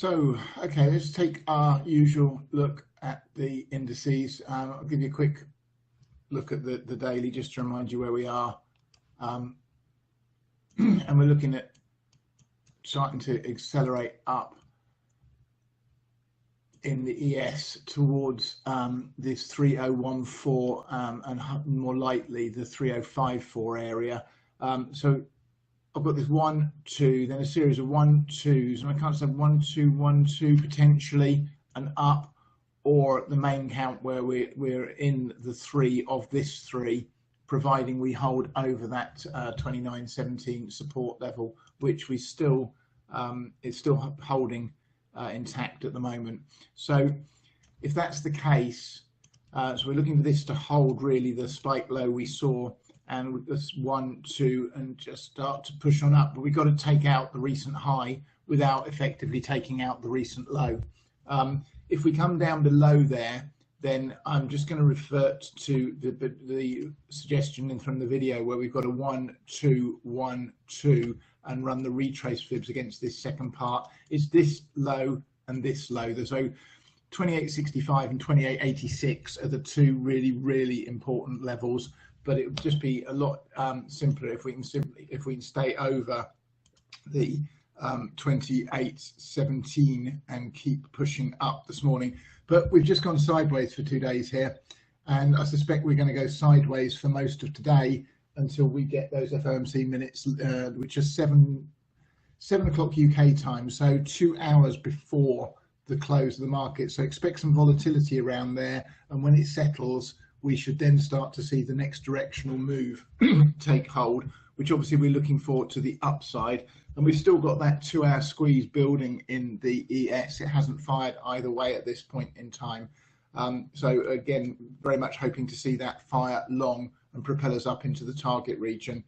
Okay, let's take our usual look at the indices. I'll give you a quick look at the daily just to remind you where we are. And we're looking at starting to accelerate up in the ES towards this 3014 and more likely the 3054 area. So I've got this 1, 2, then a series of 1, 2s, and I can't say 1, 2, 1, 2 potentially and up, or the main count where we're in the 3 of this 3, providing we hold over that 2917 support level, which we still is still holding intact at the moment. So if that's the case, so we're looking for this to hold really the spike low we saw, and with this 1, 2, and just start to push on up. But we've got to take out the recent high without effectively taking out the recent low. If we come down below there, then I'm just going to revert to the suggestion from the video where we've got a 1, 2, 1, 2 and run the retrace fibs against this second part. It's this low and this low. So 2865 and 2886 are the two really important levels, but it would just be a lot simpler if we can stay over the 2817 and keep pushing up this morning. But we've just gone sideways for 2 days here, and I suspect we're going to go sideways for most of today until we get those FOMC minutes, which are 7 o'clock UK time, so 2 hours before the close of the market. So expect some volatility around there, and when it settles, we should then start to see the next directional move take hold, which obviously we're looking forward to the upside. And we've still got that 2-hour squeeze building in the ES. It hasn't fired either way at this point in time. So again, very much hoping to see that fire long and propel us up into the target region.